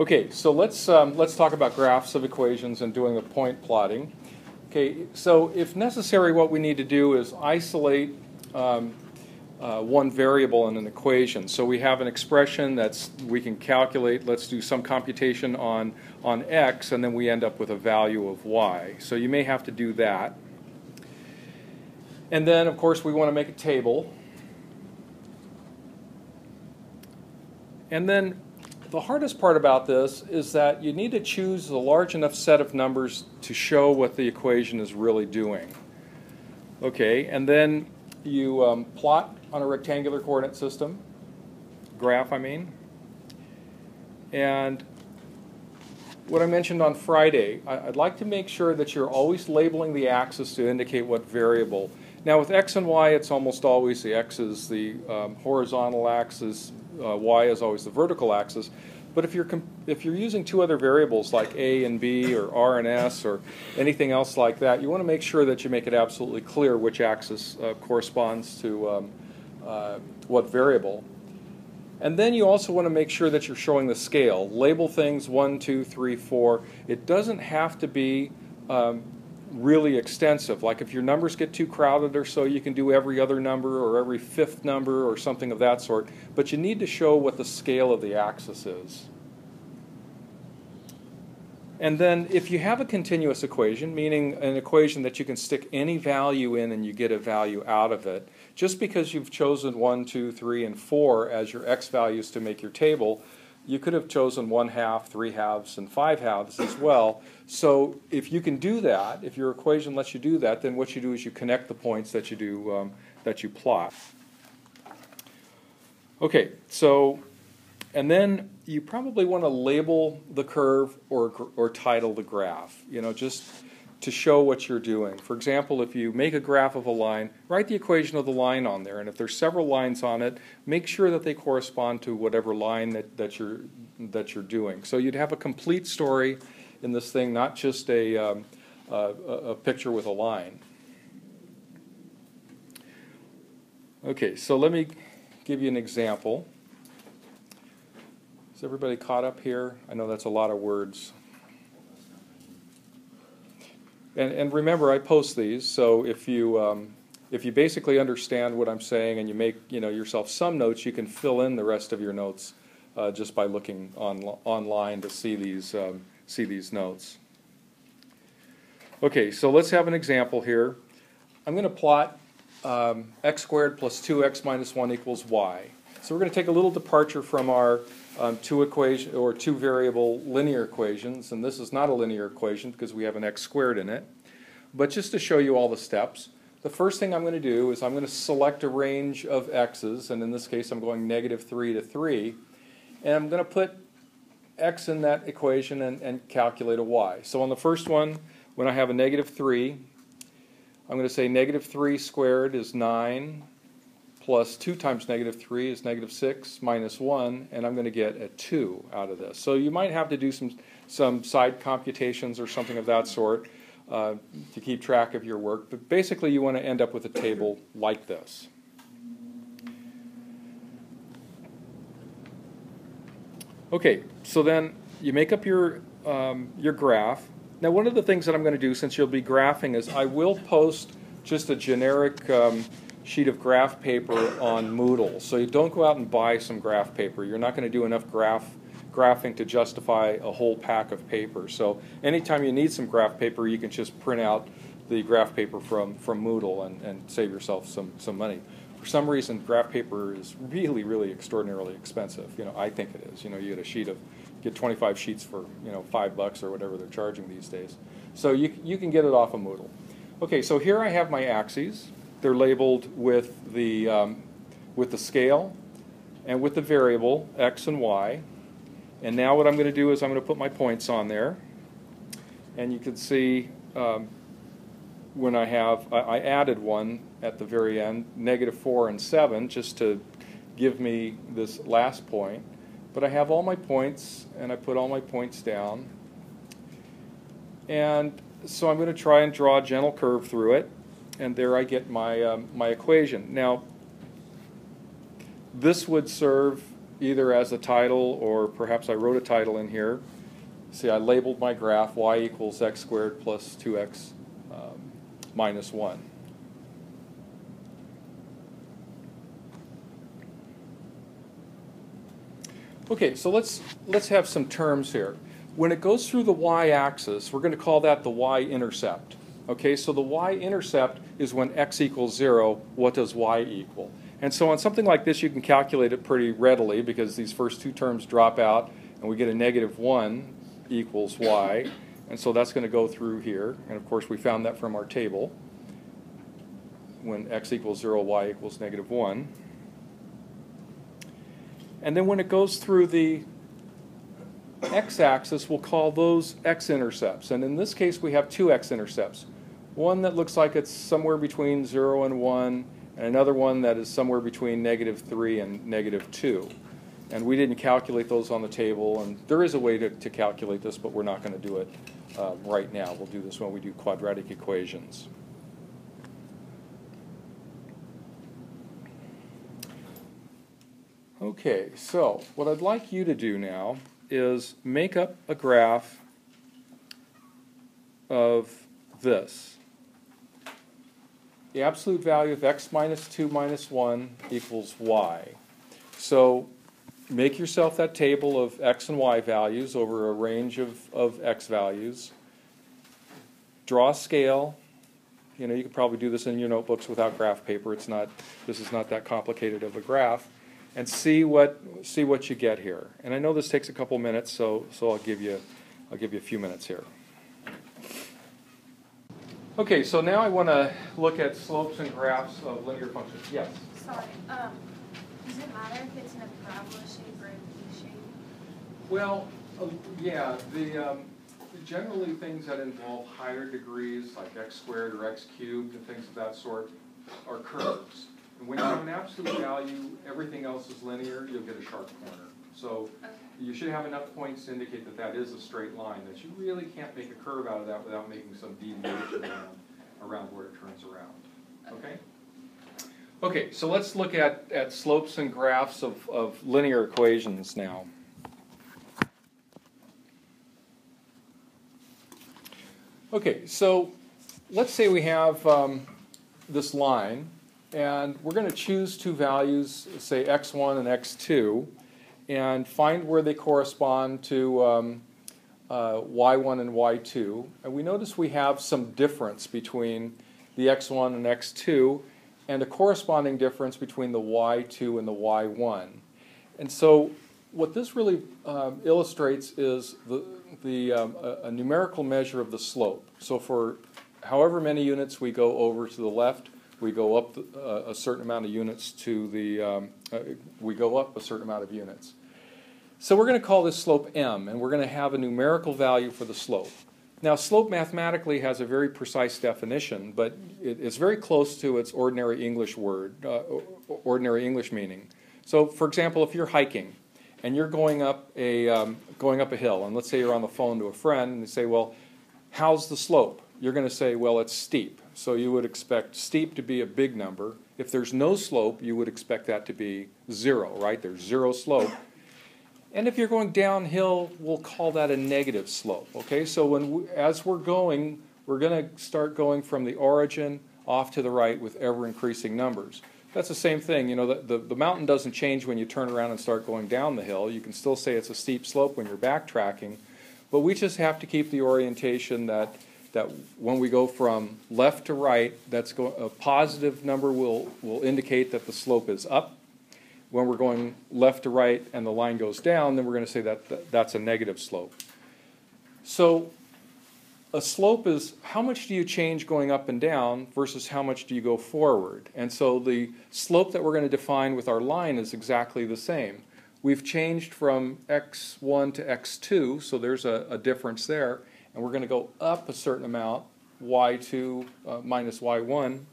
Okay, so let's talk about graphs of equations and doing the point plotting. Okay, so if necessary, what we need to do is isolate one variable in an equation. So we have an expression that's we can calculate. Let's do some computation on x, and then we end up with a value of y. So you may have to do that. And then, of course, we want to make a table. And then the hardest part about this is that you need to choose a large enough set of numbers to show what the equation is really doing. Okay, and then you plot on a rectangular coordinate system, graph I mean. And what I mentioned on Friday, I'd like to make sure that you're always labeling the axis to indicate what variable. Now with x and y, it's almost always the x is the horizontal axis, y is always the vertical axis. But if you're using two other variables like a and b or r and s or anything else like that, you want to make sure that you make it absolutely clear which axis corresponds to what variable. And then you also want to make sure that you're showing the scale. Label things 1, 2, 3, 4. It doesn't have to be really extensive. Like if your numbers get too crowded or so, you can do every other number or every fifth number or something of that sort. But you need to show what the scale of the axis is. And then if you have a continuous equation, meaning an equation that you can stick any value in and you get a value out of it, just because you've chosen 1, 2, 3, and 4 as your x values to make your table, you could have chosen 1/2, 3/2, and 5/2 as well. So if you can do that, if your equation lets you do that, then what you do is you connect the points that you do that you plot. Okay, so and then you probably want to label the curve or title the graph. You know, just to show what you're doing. For example, if you make a graph of a line, write the equation of the line on there, and if there's several lines on it, make sure that they correspond to whatever line that you're doing. So you'd have a complete story in this thing, not just a picture with a line. Okay, so let me give you an example. Is everybody caught up here? I know that's a lot of words. And remember, I post these, so if you basically understand what I'm saying and you make yourself some notes, you can fill in the rest of your notes just by looking online to see these notes. Okay, so let's have an example here. I'm going to plot x squared plus 2x minus 1 equals y. So we're going to take a little departure from our two variable linear equations, and this is not a linear equation because we have an x squared in it. But just to show you all the steps, the first thing I'm going to do is I'm going to select a range of x's, and in this case I'm going -3 to 3, and I'm going to put x in that equation and calculate a y. So on the first one, when I have a -3, I'm going to say -3 squared is 9, plus 2 times -3 is -6 minus 1, and I'm going to get a 2 out of this. So you might have to do some side computations or something of that sort to keep track of your work, but basically you want to end up with a table like this. Okay, so then you make up your graph. Now one of the things that I'm going to do, since you'll be graphing, is I will post just a generic sheet of graph paper on Moodle. So you don't go out and buy some graph paper. You're not going to do enough graphing to justify a whole pack of paper. So anytime you need some graph paper, you can just print out the graph paper from Moodle and save yourself some money. For some reason, graph paper is really, really extraordinarily expensive. You know, I think it is. You know, you get 25 sheets for $5 or whatever they're charging these days. So you can get it off of Moodle. Okay, so here I have my axes. They're labeled with the scale and with the variable x and y. And now what I'm going to do is I'm going to put my points on there. And you can see when I added one at the very end, -4 and 7, just to give me this last point. But I have all my points, and I put all my points down. And so I'm going to try and draw a gentle curve through it. And there I get my equation. Now, this would serve either as a title or perhaps I wrote a title in here. See, I labeled my graph y equals x squared plus 2x minus 1. Okay, so let's have some terms here. When it goes through the y-axis, we're going to call that the y-intercept. Okay, so the y-intercept is when x equals 0, what does y equal? And so on something like this, you can calculate it pretty readily because these first two terms drop out, and we get a negative 1 equals y. And so that's going to go through here. And of course, we found that from our table. When x equals 0, y equals negative 1. And then when it goes through the x-axis, we'll call those x-intercepts. And in this case, we have two x-intercepts. One that looks like it's somewhere between 0 and 1, and another one that is somewhere between negative 3 and negative 2. And we didn't calculate those on the table, and there is a way to calculate this, but we're not going to do it right now. We'll do this when we do quadratic equations. Okay, so what I'd like you to do now is make up a graph of this. The absolute value of x minus 2 minus 1 equals y. So make yourself that table of x and y values over a range of x values. Draw a scale. You know, you could probably do this in your notebooks without graph paper. This is not that complicated of a graph. And see what you get here. And I know this takes a couple minutes, so I'll give you a few minutes here. Okay, so now I want to look at slopes and graphs of linear functions. Yes. Sorry. Does it matter if it's in a parabola shape or a V shape? Well, yeah. Generally things that involve higher degrees, like x squared or x cubed and things of that sort, are curves. And when you have an absolute value, everything else is linear, you'll get a sharp corner. So you should have enough points to indicate that that is a straight line, that you really can't make a curve out of that without making some deviation around where it turns around. Okay? Okay, so let's look at slopes and graphs of linear equations now. Okay, so let's say we have this line. And we're going to choose two values, say x1 and x2, and find where they correspond to y1 and y2. And we notice we have some difference between the x1 and x2, and a corresponding difference between the y2 and the y1. And so what this really illustrates is a numerical measure of the slope. So for however many units we go over to the left, we go up a certain amount of units to the, we go up a certain amount of units. So we're going to call this slope m, and we're going to have a numerical value for the slope. Now, slope mathematically has a very precise definition, but it's very close to its ordinary English word, ordinary English meaning. So, for example, if you're hiking and you're going up a hill, and let's say you're on the phone to a friend, and they say, well, how's the slope? You're going to say, well, it's steep. So you would expect steep to be a big number. If there's no slope, you would expect that to be 0, right? There's 0 slope. And if you're going downhill, we'll call that a negative slope, okay? So as we're going, we're going to start going from the origin off to the right with ever-increasing numbers. That's the same thing. You know, the mountain doesn't change when you turn around and start going down the hill. You can still say it's a steep slope when you're backtracking, but we just have to keep the orientation that when we go from left to right, a positive number will indicate that the slope is up. When we're going left to right and the line goes down, then we're going to say that that's a negative slope. So a slope is how much do you change going up and down versus how much do you go forward. And so the slope that we're going to define with our line is exactly the same. We've changed from x1 to x2, so there's a difference there. And we're going to go up a certain amount, y2 minus y1.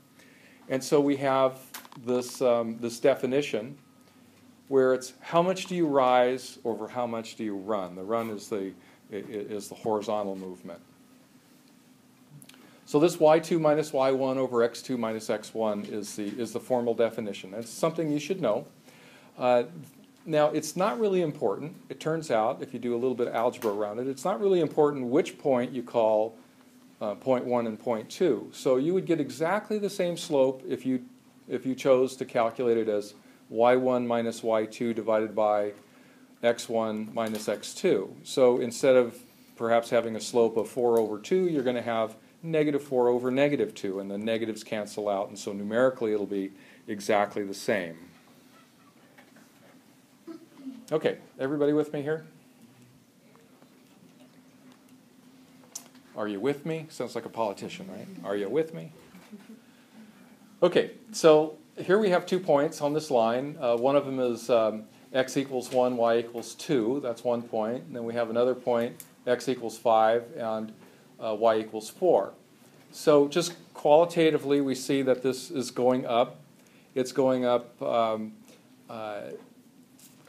And so we have this, this definition where it's how much do you rise over how much do you run. The run is the horizontal movement. So this y2 minus y1 over x2 minus x1 is the formal definition. That's something you should know. Now, it's not really important. It turns out, if you do a little bit of algebra around it, it's not really important which point you call point 1 and point 2. So you would get exactly the same slope if you chose to calculate it as y1 minus y2 divided by x1 minus x2. So instead of perhaps having a slope of 4 over 2, you're going to have negative 4 over negative 2, and the negatives cancel out, and so numerically it'll be exactly the same. Okay, everybody with me here? Are you with me? Sounds like a politician, right? Are you with me? Okay, so here we have 2 points on this line. One of them is x equals 1, y equals 2. That's 1 point. And then we have another point, x equals 5, and y equals 4. So just qualitatively, we see that this is going up. It's going up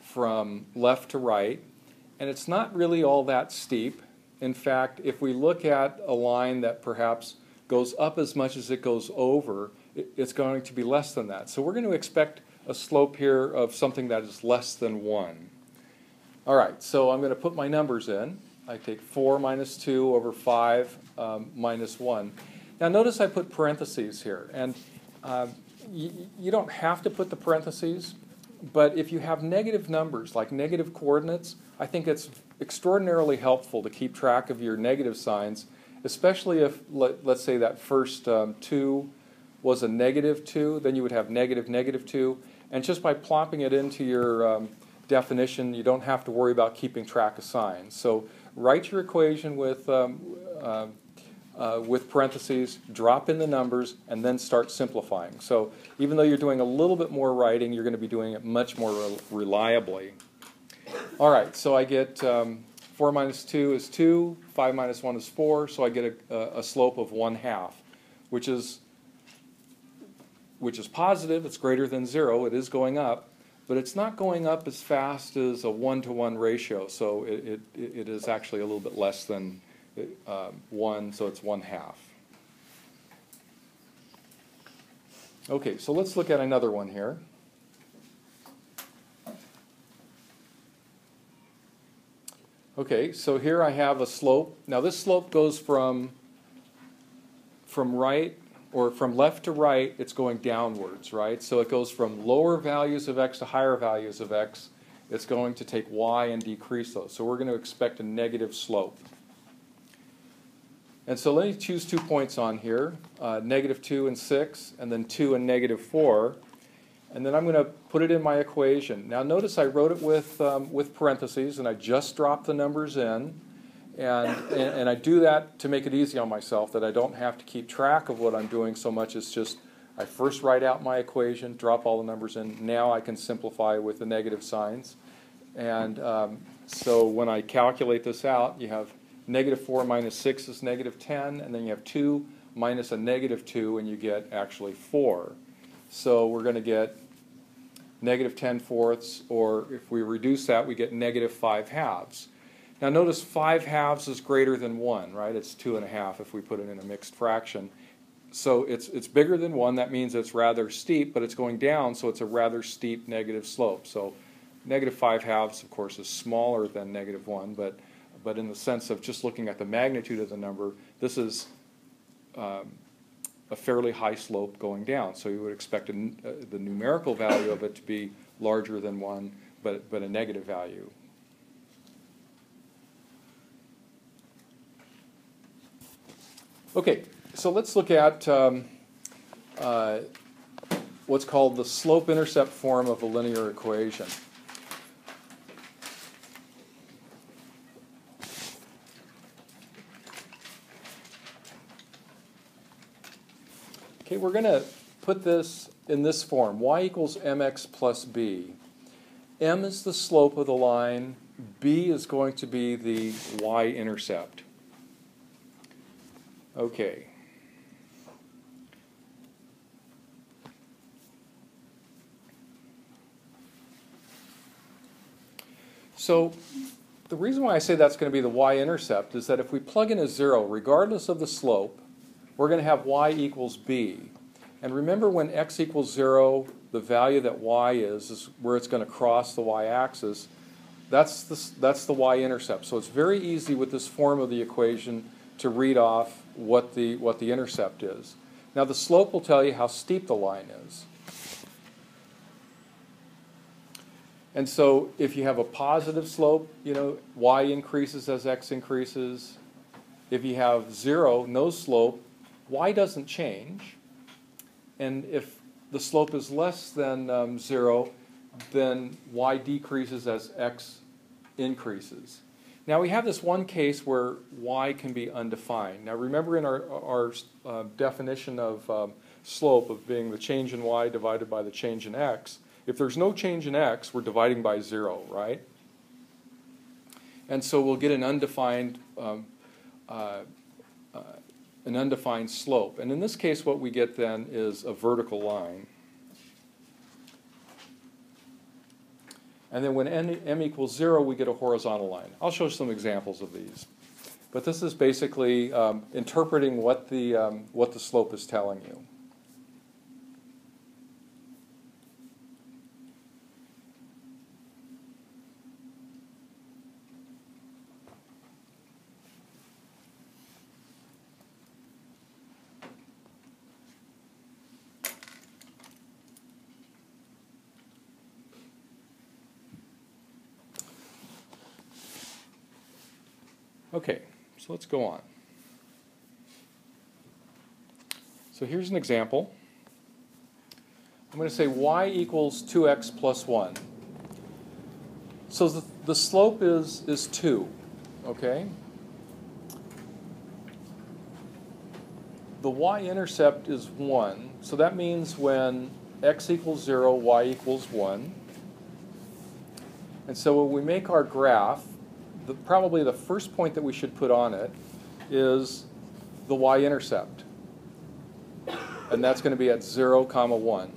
from left to right. And it's not really all that steep. In fact, if we look at a line that perhaps goes up as much as it goes over, it's going to be less than that. So we're going to expect a slope here of something that is less than 1. All right, so I'm going to put my numbers in. I take 4 minus 2 over 5 minus 1. Now notice I put parentheses here. And you don't have to put the parentheses, but if you have negative numbers, like negative coordinates, I think it's extraordinarily helpful to keep track of your negative signs, especially if, let's say, that first 2 was a negative 2, then you would have negative, negative 2. And just by plopping it into your definition, you don't have to worry about keeping track of signs. So write your equation with parentheses, drop in the numbers, and then start simplifying. So even though you're doing a little bit more writing, you're going to be doing it much more reliably. All right, so I get 4 minus 2 is 2, 5 minus 1 is 4, so I get a slope of 1/2, which is positive. It's greater than 0. It is going up, but it's not going up as fast as a 1-to-1 ratio, so it is actually a little bit less than 1, so it's 1/2. Okay, so let's look at another one here. Okay, so here I have a slope. Now this slope goes from right, or from left to right, it's going downwards, right? So it goes from lower values of x to higher values of x. It's going to take y and decrease those. So we're going to expect a negative slope. And so let me choose 2 points on here, negative 2 and 6, and then 2 and negative 4. And then I'm going to put it in my equation. Now notice I wrote it with parentheses, and I just dropped the numbers in. And I do that to make it easy on myself, that I don't have to keep track of what I'm doing so much as just I first write out my equation, drop all the numbers in. Now I can simplify with the negative signs. And so when I calculate this out, you have negative 4 minus 6 is negative 10, and then you have 2 minus a negative 2, and you get actually 4. So we're going to get negative 10/4, or if we reduce that, we get negative 5/2. Now notice 5/2 is greater than 1, right? It's 2.5 if we put it in a mixed fraction. So it's bigger than 1. That means it's rather steep, but it's going down, so it's a rather steep negative slope. So negative 5/2, of course, is smaller than negative 1, but in the sense of just looking at the magnitude of the number, this is a fairly high slope going down. So you would expect the numerical value of it to be larger than 1, but a negative value. Okay, so let's look at what's called the slope-intercept form of a linear equation. Okay, we're going to put this in this form. Y equals mx plus b. M is the slope of the line. B is going to be the y-intercept. Okay. So the reason why I say that's going to be the y-intercept is that if we plug in a 0, regardless of the slope, we're going to have y equals b. And remember, when x equals 0, the value that y is where it's going to cross the y-axis, that's the y-intercept. So it's very easy with this form of the equation to read off what the intercept is. Now the slope will tell you how steep the line is. And so if you have a positive slope, y increases as x increases. If you have 0, no slope, y doesn't change. And if the slope is less than 0, then y decreases as x increases. Now we have this one case where y can be undefined. Now remember in our definition of slope of being the change in y divided by the change in x, if there's no change in x, we're dividing by 0, right? And so we'll get an undefined slope. And in this case, what we get then is a vertical line. And then when m equals 0, we get a horizontal line. I'll show some examples of these. But this is basically interpreting what the slope is telling you. Okay, so let's go on. So here's an example. I'm going to say y equals 2x plus 1. So the slope is 2, okay? The y-intercept is 1, so that means when x equals 0, y equals 1. And so when we make our graph, probably the first point that we should put on it is the y-intercept. And that's going to be at 0, 1.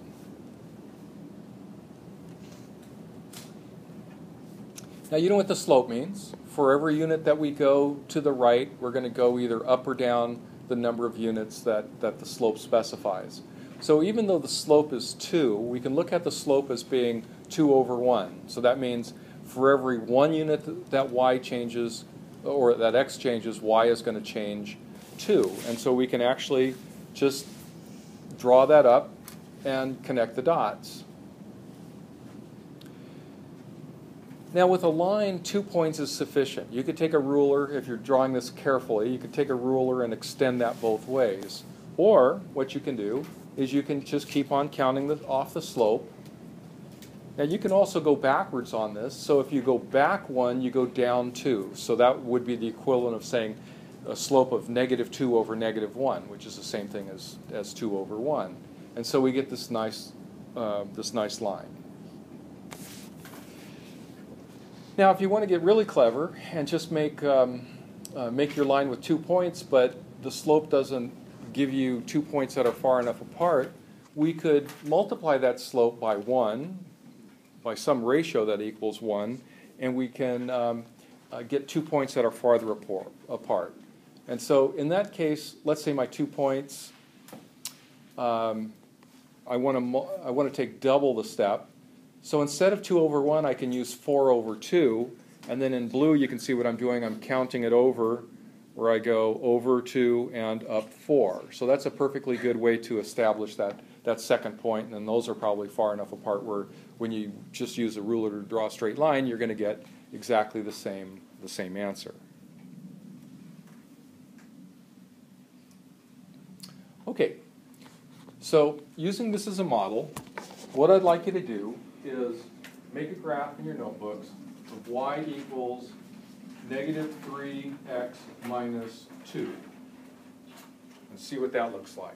Now you know what the slope means. For every unit that we go to the right, we're going to go either up or down the number of units that the slope specifies. So even though the slope is 2, we can look at the slope as being 2 over 1. So that means for every 1 unit that y changes, or that x changes, y is going to change 2. And so we can actually just draw that up and connect the dots. Now with a line, 2 points is sufficient. You could take a ruler, if you're drawing this carefully, you could take a ruler and extend that both ways. Or what you can do is you can just keep on counting off the slope. Now you can also go backwards on this. So if you go back 1, you go down 2. So that would be the equivalent of saying a slope of negative 2 over negative 1, which is the same thing as 2 over 1. And so we get this nice line. Now if you want to get really clever and just make your line with 2 points, but the slope doesn't give you 2 points that are far enough apart, we could multiply that slope by 1, by some ratio that equals 1, and we can get 2 points that are farther apart. And so in that case, let's say my 2 points, I want to take double the step. So instead of 2 over 1, I can use 4 over 2, and then in blue you can see what I'm doing. I'm counting it over, where I go over 2 and up 4. So that's a perfectly good way to establish that second point, and then those are probably far enough apart where when you just use a ruler to draw a straight line, you're going to get exactly the same answer. Okay, so using this as a model, what I'd like you to do is make a graph in your notebooks of y equals negative 3x minus 2 and see what that looks like.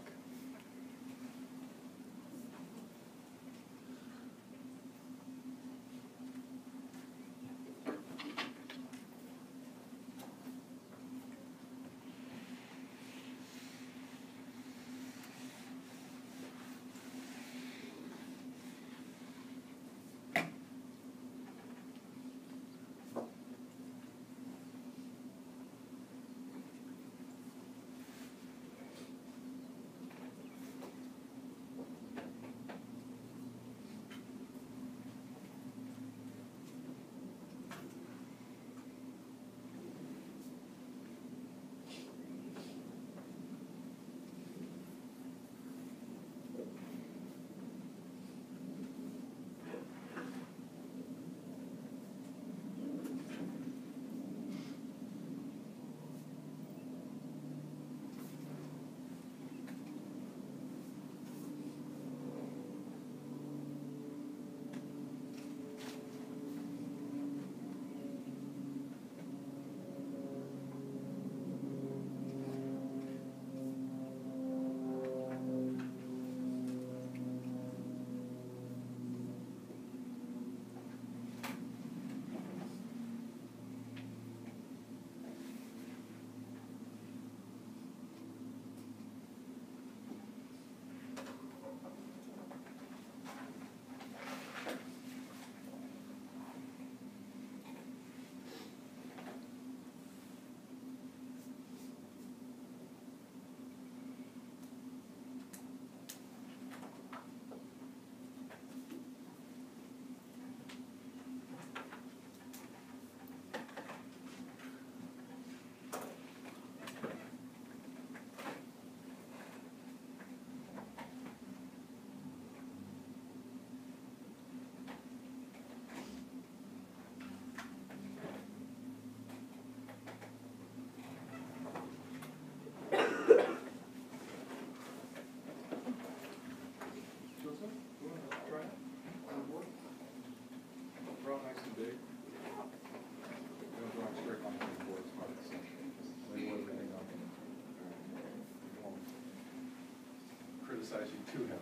criticizing too heavily.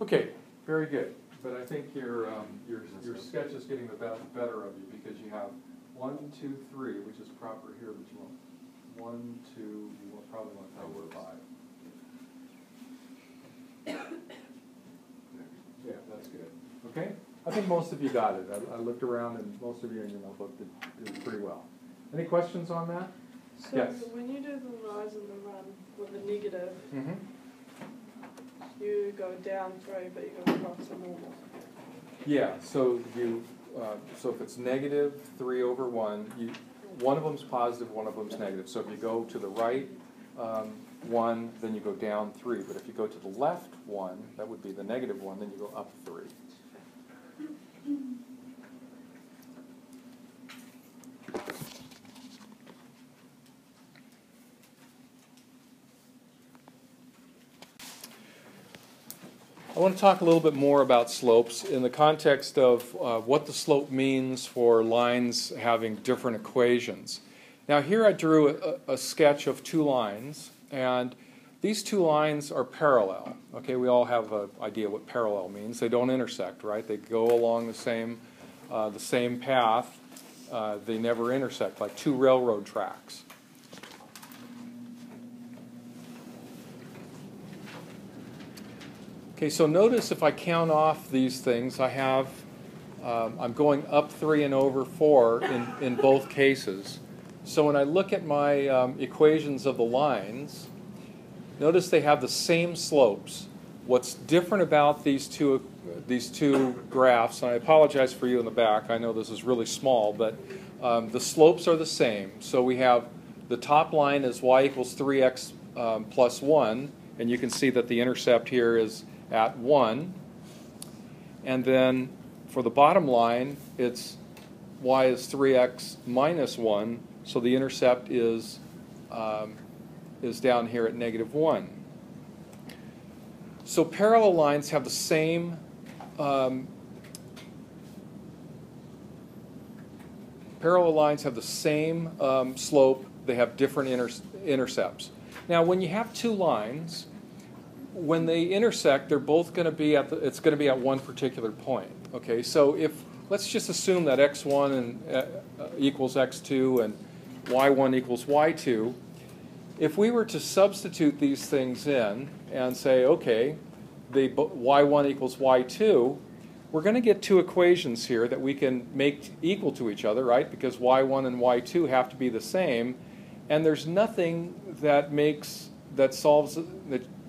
Okay, very good. But I think your sketch is getting the better of you because you have 1, 2, 3, which is proper here, but you want 1, 2, you will probably want 4, 5. Yeah, that's good. Okay? I think most of you got it. I looked around and most of you in your notebook did pretty well. Any questions on that? So Yes. when you do the rise and the run with the negative, Mm-hmm. you go down 3, but you go across the normal. Yeah, so so if it's negative 3 over 1, one of them's positive, one of them's negative. So if you go to the right 1, then you go down 3. But if you go to the left 1, that would be the negative 1, then you go up 3. I want to talk a little bit more about slopes in the context of what the slope means for lines having different equations. Now here I drew a sketch of 2 lines, and these 2 lines are parallel. Okay, we all have an idea what parallel means. They don't intersect, right? They go along the same path. They never intersect, like 2 railroad tracks. Okay, so notice if I count off these things, I have, I'm going up 3 and over 4 in both cases. So when I look at my equations of the lines, notice they have the same slopes. What's different about these two graphs, and I apologize for you in the back, I know this is really small, but the slopes are the same. So we have the top line is y equals 3x plus 1, and you can see that the intercept here is at 1, and then for the bottom line it's y is 3x minus 1, so the intercept is down here at negative 1. So parallel lines have the same slope. They have different intercepts. Now when you have 2 lines, when they intersect, they're both going to be it's going to be at one particular point. Okay, so let's just assume that x1 equals x2 and y1 equals y2. If we were to substitute these things in and say, okay, y1 equals y2, we're going to get 2 equations here that we can make equal to each other, right? Because y1 and y2 have to be the same, and there's nothing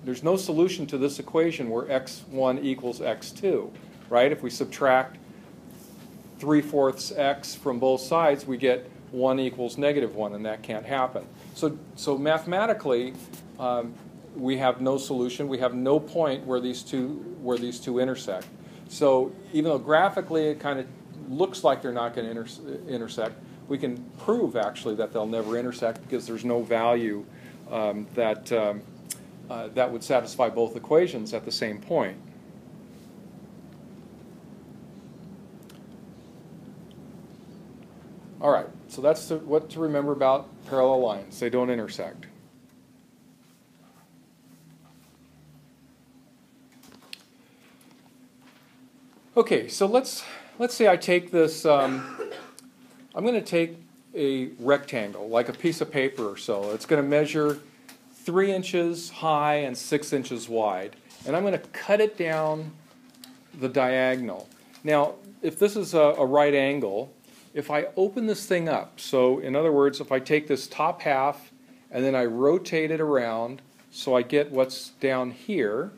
there's no solution to this equation where x1 equals x2, right? If we subtract 3/4 x from both sides, we get 1 equals negative 1, and that can't happen. So mathematically, we have no solution. We have no point where these two intersect. So even though graphically it kind of looks like they're not going to intersect, we can prove actually that they'll never intersect because there's no value that would satisfy both equations at the same point. All right, so that's what to remember about parallel lines. They don't intersect. Okay, so let's say I take this, I'm going to take a rectangle, like a piece of paper or so. It's going to measure 3 inches high and 6 inches wide. and I'm going to cut it down the diagonal. Now, if this is a right angle, if I open this thing up, so in other words, if I take this top half and then I rotate it around so I get what's down here,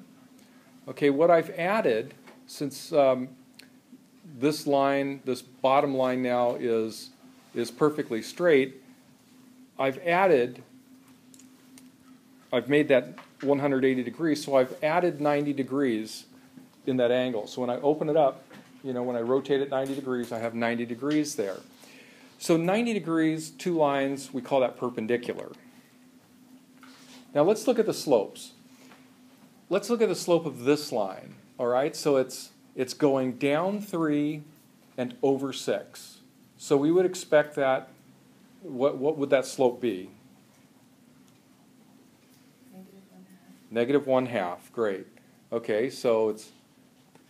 okay, what I've added, since this line, this bottom line now is perfectly straight, I've made that 180 degrees, so I've added 90 degrees in that angle. So when I open it up, you know, when I rotate it 90 degrees, I have 90 degrees there. So 90 degrees, two lines, we call that perpendicular. Now let's look at the slopes. Let's look at the slope of this line, all right? So it's going down 3 and over 6. So we would expect that, what would that slope be? Negative 1/2, great. Okay, so it's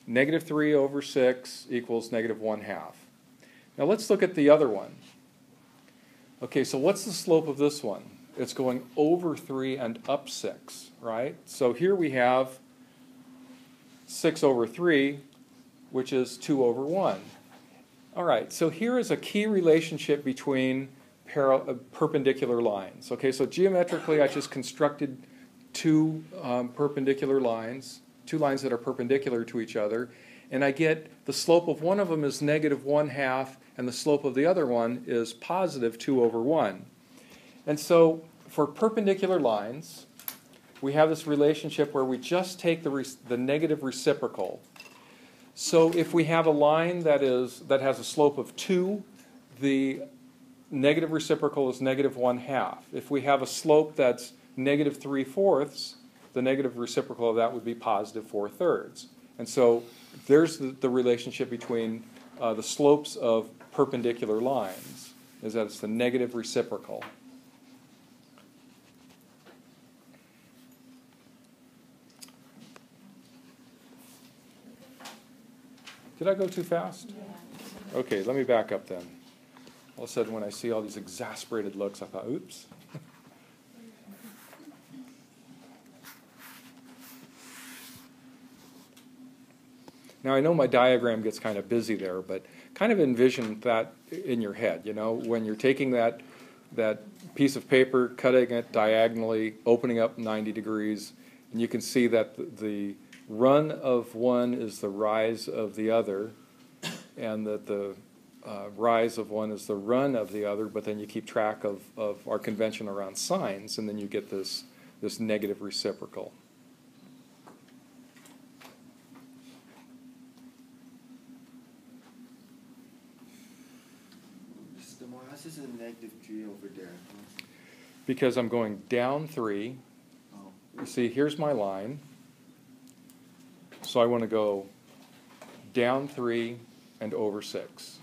negative 3 over 6 equals negative 1/2. Now let's look at the other one. Okay, so what's the slope of this one? It's going over 3 and up 6, right? So here we have 6 over 3, which is 2 over 1. All right, so here is a key relationship between perpendicular lines. Okay, so geometrically I just constructed two perpendicular lines, two lines that are perpendicular to each other, and I get the slope of one of them is negative 1/2 and the slope of the other one is positive 2 over 1. And so for perpendicular lines, we have this relationship where we just take the negative reciprocal. So if we have a line that has a slope of 2, the negative reciprocal is negative 1/2. If we have a slope that's negative 3/4, the negative reciprocal of that would be positive 4/3. And so there's the relationship between the slopes of perpendicular lines, is that it's the negative reciprocal. Did I go too fast? Okay, let me back up then. All of a sudden when I see all these exasperated looks, I thought, oops. Now I know my diagram gets kind of busy there, but kind of envision that in your head, you know, when you're taking that piece of paper, cutting it diagonally, opening up 90 degrees, and you can see that the run of one is the rise of the other, and that the rise of one is the run of the other, but then you keep track of our convention around signs, and then you get this negative reciprocal. This is a negative 3 over there. Because I'm going down 3. Oh. You see, here's my line. So I want to go down 3 and over 6.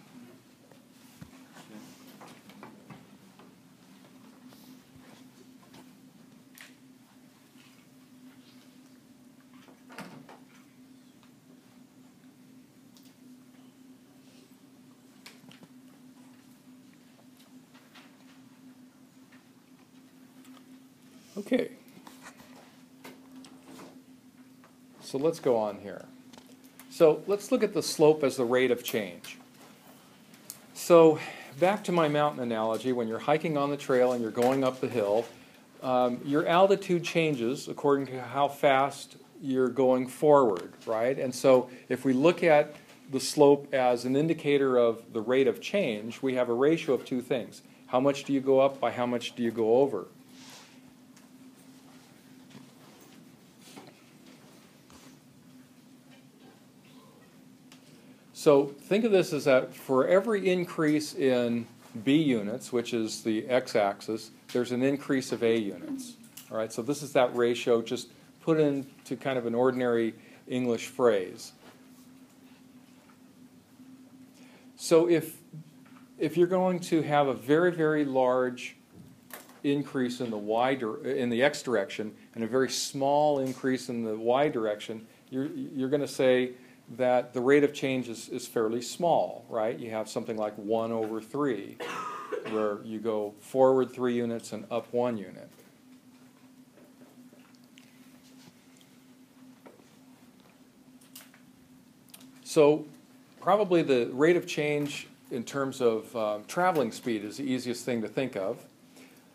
Okay, so let's go on here. So let's look at the slope as the rate of change. So back to my mountain analogy, when you're hiking on the trail and you're going up the hill, your altitude changes according to how fast you're going forward, right? And so if we look at the slope as an indicator of the rate of change, we have a ratio of two things. How much do you go up by how much do you go over? So think of this as that for every increase in B units, which is the x-axis, there's an increase of A units. All right, so this is that ratio just put into kind of an ordinary English phrase. So if you're going to have a very, very large increase in the x direction and a very small increase in the y direction, you're going to say that the rate of change is fairly small, right? You have something like 1 over 3, where you go forward 3 units and up 1 unit. So probably the rate of change in terms of traveling speed is the easiest thing to think of.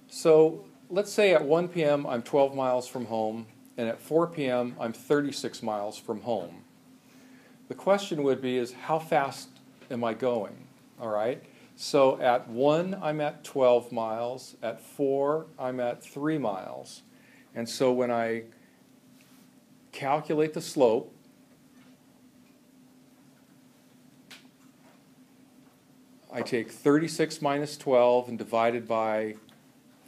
So let's say at 1 p.m. I'm 12 miles from home, and at 4 p.m. I'm 36 miles from home. The question would be is how fast am I going? All right. So at 1 I'm at 12 miles, at 4 I'm at 3 miles. And so when I calculate the slope, I take 36 minus 12 and divide it by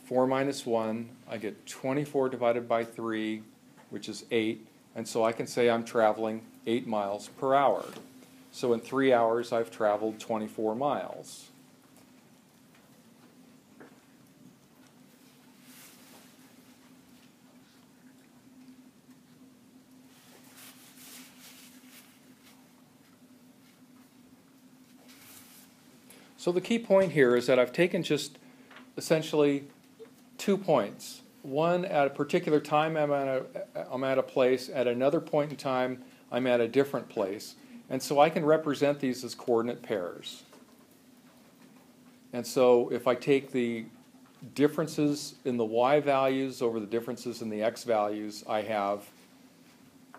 4 minus 1. I get 24 divided by 3, which is 8. And so I can say I'm traveling 8 miles per hour. So in 3 hours, I've traveled 24 miles. So the key point here is that I've taken just essentially 2 points. One, at a particular time I'm at a place, at another point in time I'm at a different place. And so I can represent these as coordinate pairs. And so if I take the differences in the y values over the differences in the x values, I have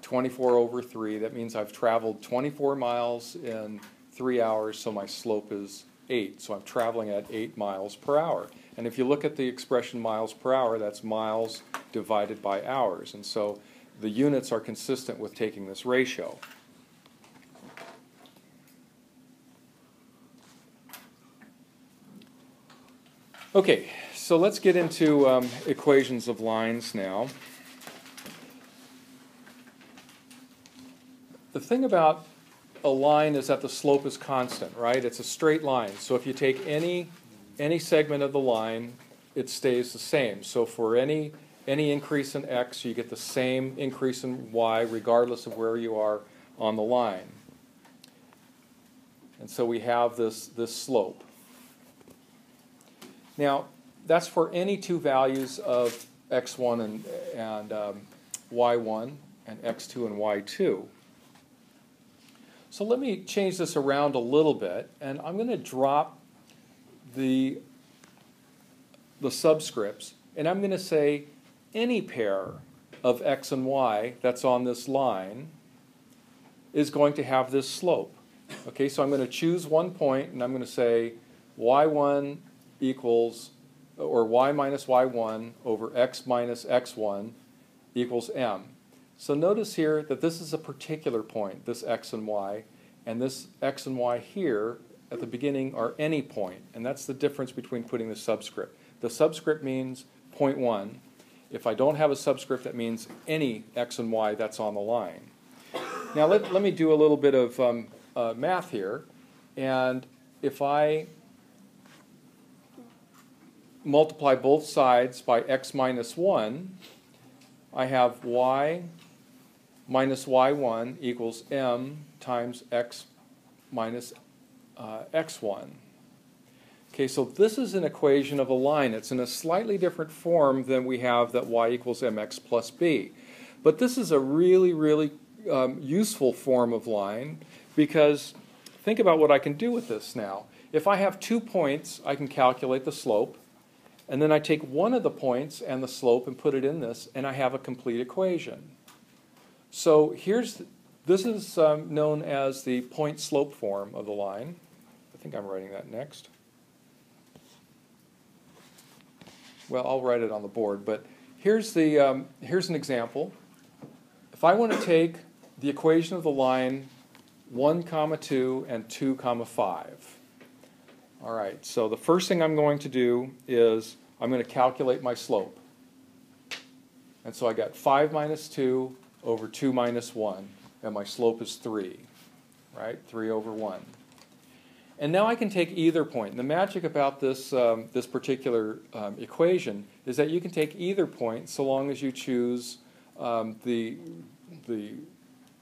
24 over 3. That means I've traveled 24 miles in 3 hours, so my slope is 8. So I'm traveling at 8 miles per hour. And if you look at the expression miles per hour, that's miles divided by hours. And so the units are consistent with taking this ratio. Okay, so let's get into equations of lines now. The thing about a line is that the slope is constant, right? It's a straight line. So if you take any segment of the line, it stays the same. So for any increase in x, you get the same increase in y regardless of where you are on the line. And so we have this slope. Now, that's for any two values of x1 and y1 and x2 and y2. So let me change this around a little bit, and I'm going to drop the subscripts, and I'm going to say any pair of x and y that's on this line is going to have this slope. Okay, so I'm going to choose one point, and I'm going to say y1 equals, or y minus y1 over x minus x1 equals m. So notice here that this is a particular point, this x and y, and this x and y here at the beginning are any point, and that's the difference between putting the subscript. The subscript means 0.1. If I don't have a subscript, that means any x and y that's on the line. Now let me do a little bit of math here, and if I multiply both sides by x minus 1, I have y minus y1 equals m times x minus x1. Okay, so this is an equation of a line. It's in a slightly different form than we have that y equals mx plus b. But this is a really, really useful form of line, because think about what I can do with this now. If I have 2 points, I can calculate the slope, and then I take one of the points and the slope and put it in this, and I have a complete equation. So this is known as the point slope form of the line. I think I'm writing that next. Well, I'll write it on the board, but here's an example. If I want to take the equation of the line 1, 2 and 2, 5. All right, so the first thing I'm going to do is I'm going to calculate my slope. And so I got 5 minus 2 over 2 minus 1, and my slope is 3, right? 3 over 1. And now I can take either point. And the magic about this, this particular equation is that you can take either point so long as you choose the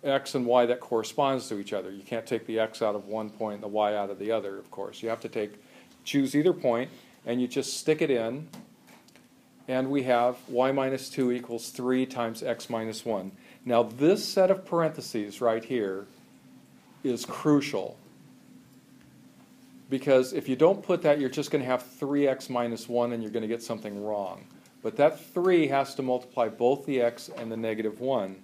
x and y that corresponds to each other. You can't take the x out of one point and the y out of the other, of course. You have to choose either point, and you just stick it in, and we have y minus 2 equals 3 times x minus 1. Now this set of parentheses right here is crucial. Because if you don't put that, you're just going to have 3x minus 1 and you're going to get something wrong. But that 3 has to multiply both the x and the negative 1.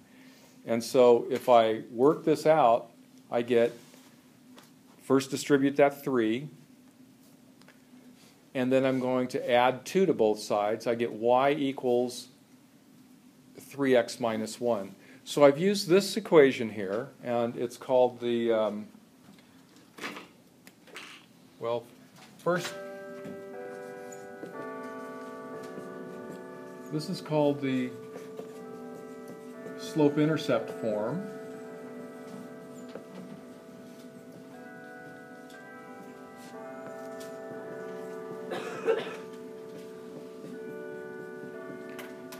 And so if I work this out, I get, first distribute that 3, and then I'm going to add 2 to both sides. I get y equals 3x minus 1. So I've used this equation here, and it's called the, well, first, this is called the slope-intercept form.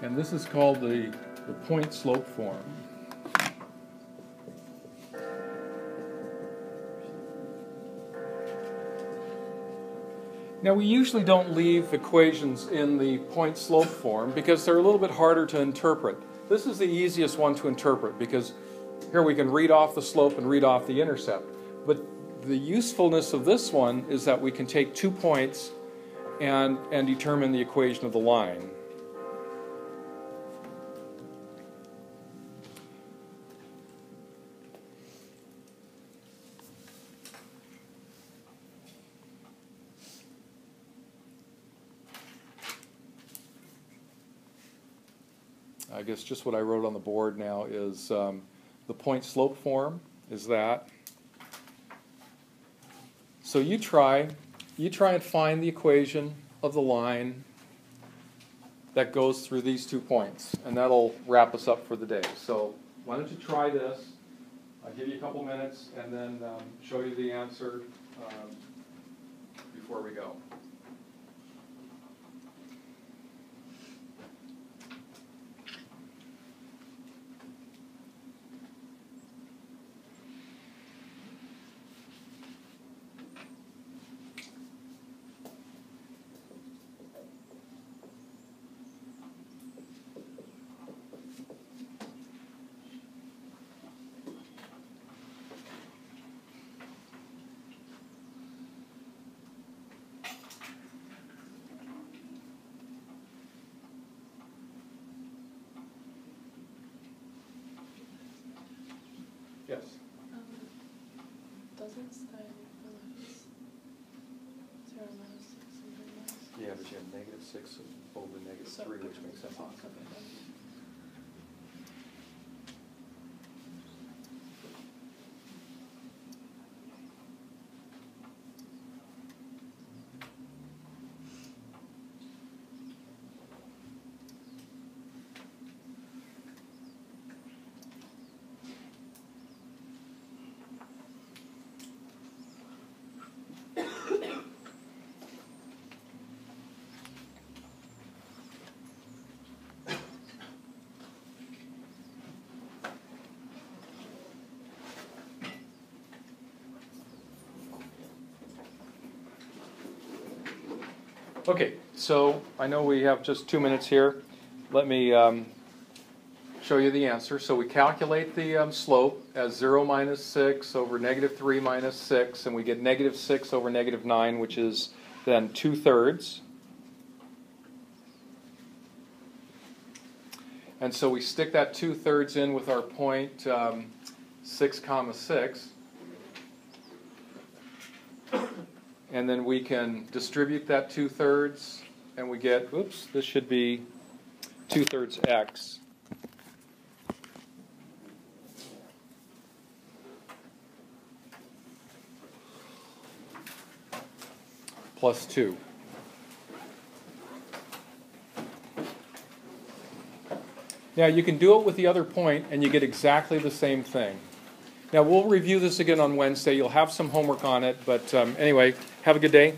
And this is called the point slope form. Now we usually don't leave equations in the point slope form because they're a little bit harder to interpret. This is the easiest one to interpret because here we can read off the slope and read off the intercept. But the usefulness of this one is that we can take 2 points and determine the equation of the line. I guess just what I wrote on the board now is the point slope form is that. So you try and find the equation of the line that goes through these 2 points, and that'll wrap us up for the day. So why don't you try this? I'll give you a couple minutes and then show you the answer before we go. Yes. Doesn't say Phillips 0 minus 6 and 3 minus 6. Yeah, but you have negative 6 over negative 3, which makes sense. Okay, so I know we have just 2 minutes here. Let me show you the answer. So we calculate the slope as 0 minus 6 over negative 3 minus 6, and we get negative 6 over negative 9, which is then 2/3. And so we stick that 2/3 in with our point 6 comma 6. And then we can distribute that 2/3, and we get, oops, this should be 2/3 x. Plus 2. Now you can do it with the other point, and you get exactly the same thing. Now we'll review this again on Wednesday. You'll have some homework on it, but anyway, have a good day.